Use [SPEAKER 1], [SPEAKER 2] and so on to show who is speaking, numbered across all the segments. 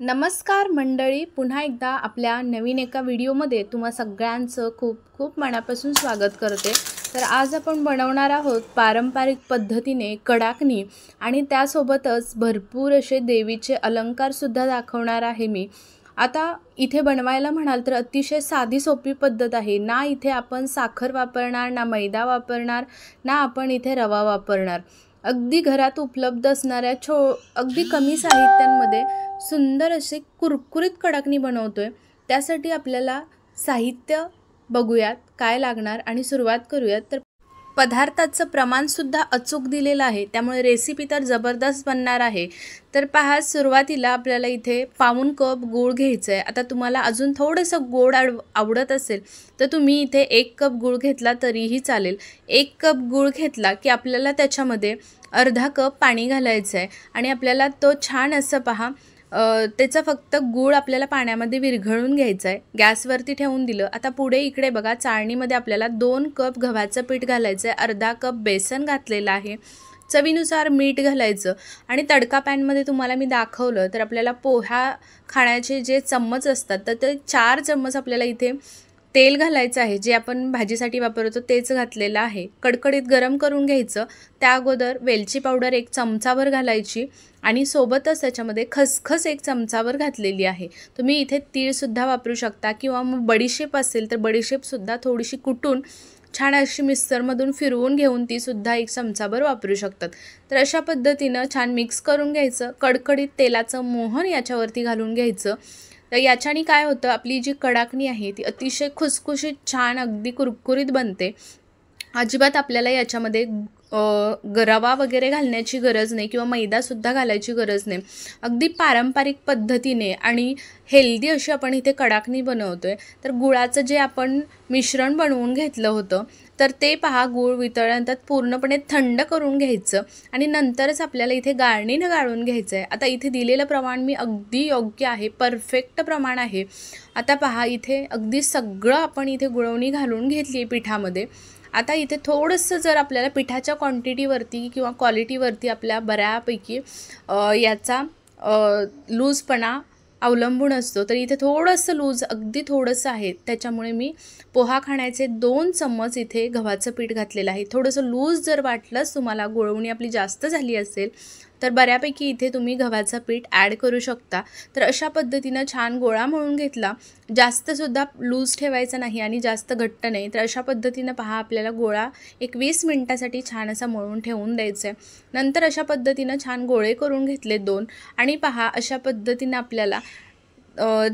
[SPEAKER 1] नमस्कार मंडळी, पुन्हा एकदा आपल्या नवीन एका व्हिडिओमध्ये तुम्हा सगळ्यांचं खूप खूप मनापासून स्वागत करते। तर आज आपण बनवणार आहोत पारंपरिक पद्धतीने कडाकणी आणि त्यासोबतच भरपूर असे देवीचे अलंकार सुद्धा दाखवणार आहे मी। आता इथे बनवायला म्हणाल तर अतिशय साधी सोपी पद्धत आहे ना। इथे आपण साखर वापरणार ना मैदा वापरणार ना आपण इथे रवा वापरणार। अगदी घरात उपलब्ध असणाऱ्या अगदी कमी साहित्यांमध्ये सुंदर असे कुरकुरीत कडाकणी बनवतोय। त्यासाठी आपल्याला साहित्य बघूयात काय लागणार आणि सुरुवात करूयात। तर पदार्थाचं प्रमाण सुद्धा अचूक दिलेलं आहे, त्यामुळे रेसिपी तर जबरदस्त बनणार आहे। तर पहा, सुरुवातीला आपल्याला इथे पाऊण कप गूळ घ्यायचा आहे। आता तुम्हाला अजून थोडंसं गोड आवडत असेल तर तुम्ही इथे 1 कप गूळ घेतला तरीही चालेल। 1 कप गूळ घेतला की आपल्याला त्याच्यामध्ये अर्धा कप पाणी घालायचं आहे आणि आपल्याला तो छान असं पहा त्याचा फक्त गूळ आपल्याला पाण्यामध्ये विरघळून घ्यायचा आहे। गॅसवरती ठेवून दिलं। आता पुढे इकडे बघा, चाळणीमध्ये आपल्याला 2 कप गव्हाचं पीठ घालायचं आहे, अर्धा कप बेसन घातलेलं आहे, चवीनुसार मीठ घालायचं आणि तडका पॅनमध्ये तुम्हाला मी दाखवलं तर आपल्याला पोहा खाण्याचे जे चम्मच असतात तर ते 4 चम्मच आपल्याला इथे तेल घालायचं आहे, जे आपण भाजीसाठी वापरतो तेच घातलेलं आहे। कडकडीत गरम करून घ्यायचं। त्या अगोदर वेलची पावडर 1 चमचाभर घालायची आणि सोबतच त्याच्यामध्ये खसखस 1 चमचाभर घातलेली आहे। तुम्ही इथे तीळसुद्धा वापरू शकता किंवा मग बडीशेप असेल तर बडीशेपसुद्धा थोडीशी कुटून छान अशी मिक्सरमधून फिरवून घेऊन तीसुद्धा 1 चमचाभर वापरू शकतात। तर अशा पद्धतीनं छान मिक्स करून घ्यायचं। कडकडीत तेलाचं मोहन याच्यावरती घालून घ्यायचं। तर याच्याने काय होतं, आपली जी कडाकणी आहे ती अतिशय खुसखुशीत छान अगदी कुरकुरीत बनते। अजिबात आपल्याला याच्यामध्ये रवा वगैरे घालण्याची गरज नाही किंवा मैदासुद्धा घालायची गरज नाही। अगदी पारंपरिक पद्धतीने आणि हेल्दी अशी आपण इथे कडाकणी बनवतोय। तर गुळाचं जे आपण मिश्रण बनवून घेतलं होतं तर ते पहा, गूळ वितळल्यानंतर पूर्णपणे थंड करून घ्यायचं आणि नंतरच आपल्याला इथे गाळणीनं गाळून घ्यायचं आहे। आता इथे दिलेलं प्रमाण मी अगदी योग्य आहे, परफेक्ट प्रमाण आहे। आता पहा, इथे अगदी सगळं आपण इथे गुळवणी घालून घेतली आहे पिठामध्ये। आता इथे थोडंसं जर आपल्याला पिठाच्या क्वांटिटीवरती किंवा क्वालिटीवरती आपल्या बऱ्यापैकी याचा लूजपणा अवलंबून असतो, तर इथे थोडंसं लूज, अगदी थोडंसं आहे। त्याच्यामुळे मी पोहा खाण्याचे 2 चम्मच इथे गव्हाचं पीठ घातलेलं आहे। थोडंसं लूज जर वाटलंच तुम्हाला, गुळवणी आपली जास्त झाली असेल तर बऱ्यापैकी इथे तुम्ही गव्हाचं पीठ ॲड करू शकता। तर अशा पद्धतीनं छान गोळा मळून घेतला। जास्तसुद्धा लूज ठेवायचा नाही आणि जास्त घट्ट नाही। तर अशा पद्धतीनं पहा, आपल्याला गोळा एक 20 मिनिटासाठी छान असा मळून ठेवून द्यायचा आहे। नंतर अशा पद्धतीनं छान गोळे करून घेतले 2 आणि पहा, अशा पद्धतीनं आपल्याला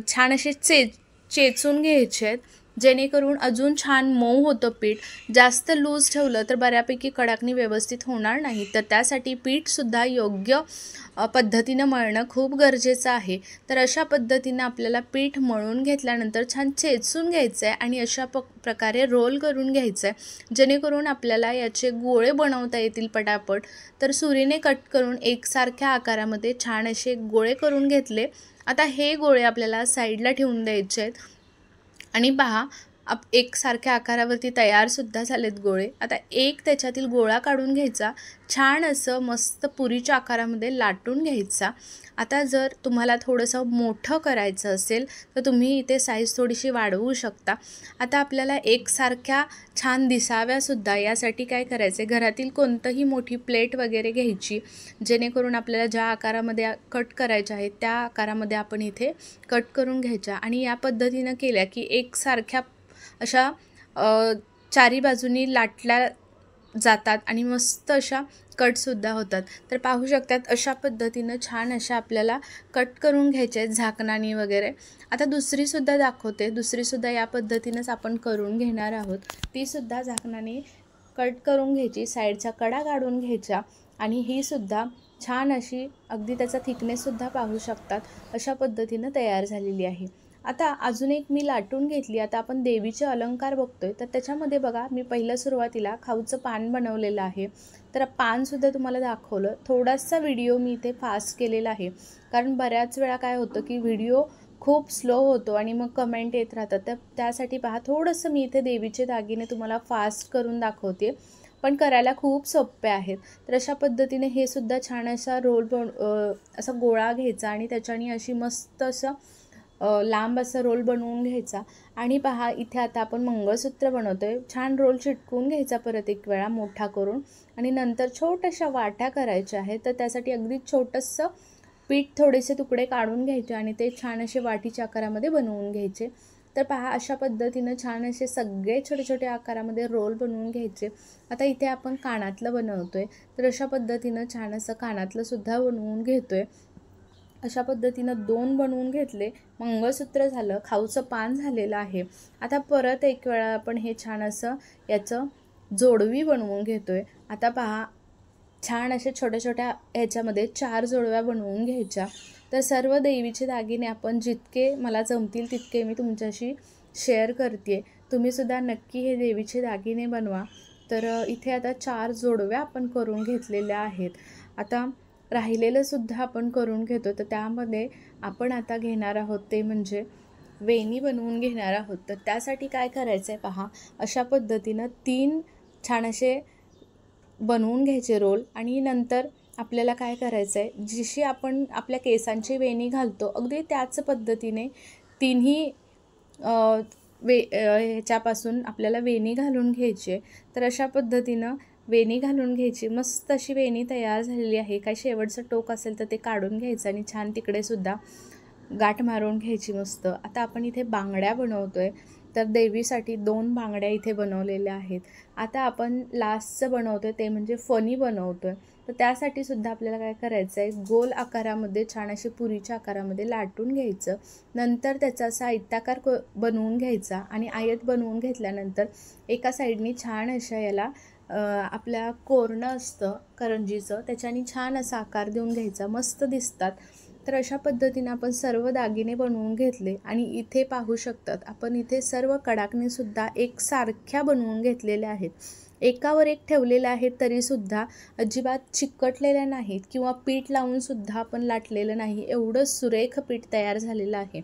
[SPEAKER 1] छान असे चेचून घ्यायचे आहेत, जेणेकरून अजून छान मऊ होतं पीठ। जास्त लूज ठेवलं तर बऱ्यापैकी कडाकणी व्यवस्थित होणार नाही। तर त्यासाठी पीठसुद्धा योग्य पद्धतीनं मळणं खूप गरजेचं आहे। तर अशा पद्धतीनं आपल्याला पीठ मळून घेतल्यानंतर छान चेचून घ्यायचं आहे आणि अशा प्रकारे रोल करून घ्यायचं आहे, जेणेकरून आपल्याला याचे गोळे बनवता येतील पटापट। तर सुरीने कट करून एकसारख्या आकारामध्ये छान असे गोळे करून घेतले। आता हे गोळे आपल्याला साईडला ठेवून द्यायचे आहेत आणि पहा, एकसारख्या आकारावरती तयारसुद्धा झालेत गोळे। आता एक त्याच्यातील गोळा काढून घ्यायचा, छान असं मस्त पुरीच्या आकारामध्ये लाटून घ्यायचा। आता जर तुम्हाला थोडंसं मोठं करायचं असेल तर तुम्ही इथे साईज थोडीशी वाढवू शकता। आता आपल्याला एकसारख्या छान दिसाव्यासुद्धा यासाठी काय करायचं आहे, घरातील कोणतंही मोठी प्लेट वगैरे घ्यायची, जेणेकरून आपल्याला ज्या आकारामध्ये कट करायच्या आहेत त्या आकारामध्ये आपण इथे कट करून घ्यायच्या आणि या पद्धतीनं केल्या की एकसारख्या अशा चारी बाजूनी लाटल्या जातात आणि मस्त अशा कटसुद्धा होतात। तर पाहू शकतात अशा पद्धतीनं छान अशा आपल्याला कट करून घ्यायचे आहेत झाकणाने वगैरे। आता दुसरीसुद्धा दाखवते, दुसरीसुद्धा या पद्धतीनंच आपण करून घेणार आहोत। तीसुद्धा झाकणाने कट करून घ्यायची, साईडच्या कडा काढून घ्यायच्या आणि ही सुद्धा छान अशी, अगदी त्याचा थिकनेससुद्धा पाहू शकतात, अशा पद्धतीनं तयार झालेली आहे। आता अजून एक मी लाटून घेतली। आता आपण देवीचे अलंकार बघतोय, तर त्याच्यामध्ये बघा, मी पहिलं सुरुवातीला खाऊचं पान बनवलेलं आहे। तर पानसुद्धा तुम्हाला दाखवलं। थोडासा व्हिडिओ मी इथे फास्ट केलेला आहे, कारण बऱ्याच वेळा काय होतं की व्हिडिओ खूप स्लो होतो आणि मग कमेंट येत राहतात। तर त्यासाठी पहा, थोडंसं मी इथे देवीचे दागिने तुम्हाला फास्ट करून दाखवते। पण करायला खूप सोपे आहेत. तर अशा पद्धतीने हे सुद्धा छान असा असा गोळा घ्यायचा आणि त्याच्याने अशी मस्त असं लांब असा रोल बनवून घ्यायचा. आणि पहा इथे आता आपण मंगळसूत्र बनवतोय. छान रोल चिटकवून घ्यायचा परत एक वेळा मोठा करून आणि नंतर छोट्याशा वाट्या करायच्या आहेत. तर त्यासाठी अगदी छोटंसं पीठ थोडेसे तुकडे काढून घ्यायचे आणि ते छान असे वाटीच्या आकारामध्ये बनवून घ्यायचे. तर पहा अशा पद्धतीनं छान असे सगळे छोटे छोटे आकारामध्ये रोल बनवून घ्यायचे. आता इथे आपण कानातलं बनवतोय, तर अशा पद्धतीनं छान असं कानातलं सुद्धा बनवून घेतोय. अशा पद्धतीनं 2 बनवून घेतले. मंगळसूत्र झालं, खाऊचं पान झालेलं आहे. आता परत एक वेळा आपण हे छान असं याचं जोडवी बनवून घेतोय. आता पहा छान अशा छोट्या छोट्या ह्याच्यामध्ये 4 जोडव्या बनवून घ्यायच्या. तर सर्व देवीचे दागिने आपण जितके मला जमतील तितके मी तुमच्याशी शेअर करते. तुम्हीसुद्धा नक्की हे देवीचे दागिने बनवा. तर इथे आता 4 जोडव्या आपण करून घेतलेल्या आहेत. आता राहिलेलं सुद्धा आपण करून घेतो. तर त्यामध्ये आपण आता घेणार आहोत ते म्हणजे वेणी बनवून घेणार आहोत. तर त्यासाठी काय करायचं आहे पहा, अशा पद्धतीनं 3 छान असे बनवून घ्यायचे रोल आणि नंतर आपल्याला काय करायचं आहे, जशी आपण आपल्या केसांची वेणी घालतो अगदी त्याच पद्धतीने तिन्ही ह्याच्यापासून आपल्याला वेणी घालून घ्यायची आहे. तर अशा पद्धतीनं वेणी घालून घ्यायची. मस्त अशी वेणी तयार झालेली आहे. काय शेवटचं टोक असेल तर ते काढून घ्यायचं आणि छान तिकडेसुद्धा गाठ मारून घ्यायची मस्त. आता आपण इथे बांगड्या बनवतोय. तर देवीसाठी 2 बांगड्या इथे बनवलेल्या आहेत. आता आपण लास्टचं बनवतोय ते म्हणजे फणी बनवतोय. तर त्यासाठी सुद्धा आपल्याला काय करायचं आहे, गोल आकारामध्ये छान अशी पुरीच्या आकारामध्ये लाटून घ्यायचं. नंतर त्याचा असा आयताकार बनवून घ्यायचा आणि आयत बनवून घेतल्यानंतर एका साईडनी छान अशा याला आपल्या कोरणं असतं करंजीचं त्याच्याने छान असा आकार देऊन घ्यायचा. मस्त दिसतात. तर अशा पद्धतीने आपण सर्व दागिने बनवून घेतले आणि इथे पाहू शकतात आपण इथे सर्व कडाकणीसुद्धा एकसारख्या बनवून घेतलेल्या आहेत. एकावर एक ठेवलेल्या आहेत तरीसुद्धा अजिबात चिकटलेल्या नाहीत किंवा पीठ लावूनसुद्धा आपण लाटलेलं नाही. एवढं सुरेख पीठ तयार झालेलं आहे.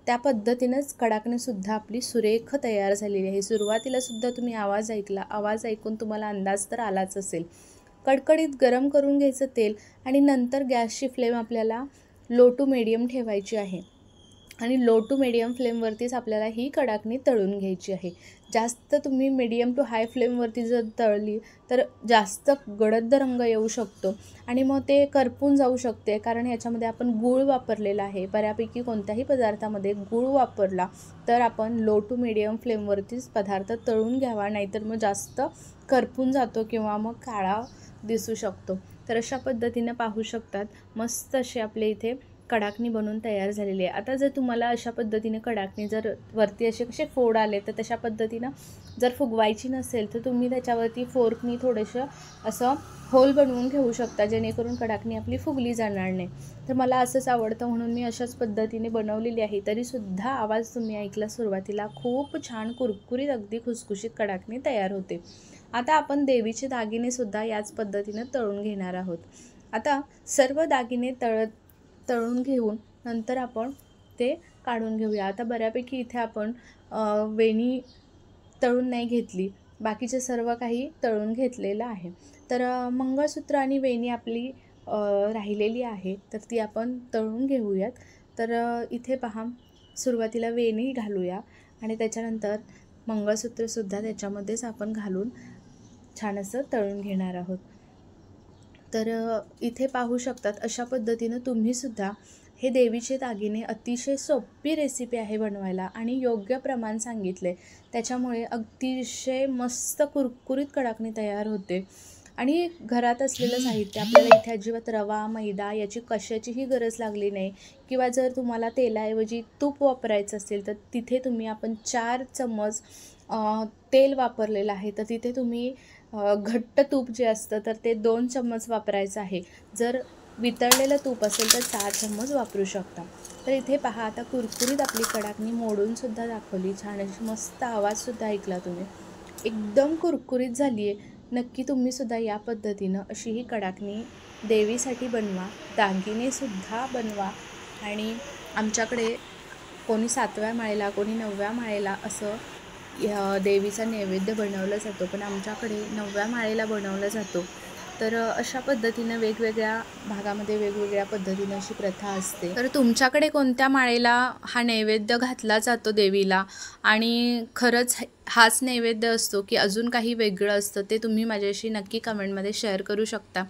[SPEAKER 1] त्या पद्धतीनंच कडाकणीसुद्धा आपली सुरेख तयार झालेली आहे. सुरुवातीलासुद्धा तुम्ही आवाज ऐकला. आवाज ऐकून तुम्हाला अंदाज तर आलाच असेल. कडकडीत गरम करून घ्यायचं तेल आणि नंतर गॅसची फ्लेम आपल्याला लो टू मीडियम ठेवायची आहे आणि लो टू मीडियम फ्लेमवरतीच आपल्याला ही कडाकणी तळून घ्यायची आहे. जास्त तुम्ही मीडियम टू हाय फ्लेमवरती जर तळली तर जास्त गडद रंग येऊ शकतो आणि मग ते करपून जाऊ शकते. कारण ह्याच्यामध्ये आपण गूळ वापरलेला आहे. बऱ्यापैकी कोणत्याही पदार्थामध्ये गूळ वापरला तर आपण लो टू मीडियम फ्लेमवरतीच पदार्थ तळून घ्यावा, नाहीतर मग जास्त करपून जातो किंवा मग काळा दिसू शकतो. तर अशा पद्धतीनं पाहू शकतात मस्त असे आपले इथे कडाकणी बनवून तयार झालेली आहे. आता जर तुम्हाला अशा पद्धतीने कडाकणी जर वरती असे कसे फोड आले तर तशा पद्धतीनं जर फुगवायची नसेल तर तुम्ही त्याच्यावरती फोर्कनी थोडंसं असं होल बनवून घेऊ शकता, जेणेकरून कडाकणी आपली फुगली जाणार नाही. तर मला असंच आवडतं म्हणून मी अशाच पद्धतीने बनवलेली आहे. तरीसुद्धा आवाज तुम्ही ऐकला सुरुवातीला. खूप छान कुरकुरीत अगदी खुसखुशीत कडाकणी तयार होते. आता आपण देवीचे दागिनेसुद्धा याच पद्धतीनं तळून घेणार आहोत. आता सर्व दागिने तळून घेऊन नंतर आपण ते काढून घेऊया. आता बऱ्यापैकी इथे आपण वेणी तळून नाही घेतली, बाकीचे सर्व काही तळून घेतलेलं आहे. तर मंगळसूत्र आणि वेणी आपली राहिलेली आहे तर ती आपण तळून घेऊयात. तर इथे पहा सुरुवातीला वेणी घालूया आणि त्याच्यानंतर मंगळसूत्रसुद्धा त्याच्यामध्येच आपण घालून छान असं तळून घेणार आहोत. तर इथे पाहू शकतात अशा पद्धतीनं तुम्हीसुद्धा हे देवीचे दागिने अतिशय सोपी रेसिपी आहे बनवायला आणि योग्य प्रमाण सांगितले त्याच्यामुळे अतिशय मस्त कुरकुरीत कडाकणी तयार होते. आणि घरात असलेलं साहित्य आपल्याला इथे अजिबात रवा मैदा याची कशाचीही गरज लागली नाही. किंवा जर तुम्हाला तेलाऐवजी तूप वापरायचं असेल तर तिथे तुम्ही आपण 4 चम्मच तेल वापरलेलं आहे. तर तिथे तुम्ही घट्ट तूप जे असतं तर ते 2 चम्मच वापरायचं आहे. जर वितळलेलं तूप असेल तर 4 चम्मच वापरू शकता. तर इथे पहा आता कुरकुरीत आपली कडाकणी मोडूनसुद्धा दाखवली. छान अशी मस्त आवाजसुद्धा ऐकला तुम्ही. एकदम कुरकुरीत झाली आहे. नक्की तुम्हीसुद्धा या पद्धतीनं अशी ही कडाकणी देवीसाठी बनवा, दागिनेसुद्धा बनवा. आणि आमच्याकडे कोणी 7व्या माळेला कोणी 9व्या माळेला असं देवीचा नैवेद्य बनवला जातो, पण आमच्याकडे 9व्या माळेला बनवला जातो. तर अशा पद्धतीनं वेगवेगळ्या भागामध्ये वेगवेगळ्या पद्धतीनं अशी प्रथा असते. तर तुमच्याकडे कोणत्या माळेला हा नैवेद्य घातला जातो देवीला, आणि खरंच हाच नैवेद्य असतो की अजून काही वेगळं असतं, ते तुम्ही माझ्याशी नक्की कमेंटमध्ये शेअर करू शकता.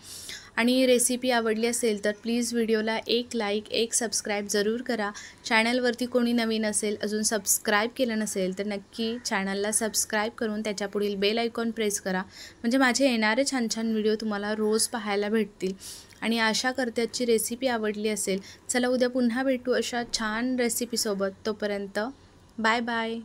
[SPEAKER 1] आणि रेसिपी आवडली असेल तर प्लीज व्हिडिओला एक लाईक, एक सबस्क्राईब जरूर करा. चॅनलवरती कोणी नवीन असेल, अजून सबस्क्राईब केलं नसेल तर नक्की चॅनलला सबस्क्राईब करून त्याच्या पुढील बेल आयकॉन प्रेस करा, म्हणजे माझे येणारे छान छान व्हिडिओ तुम्हाला रोज पाहायला भेटतील. आणि आशा करते आजची रेसिपी आवडली असेल. चला उद्या पुन्हा भेटू अशा छान रेसिपीसोबत. तोपर्यंत बाय बाय.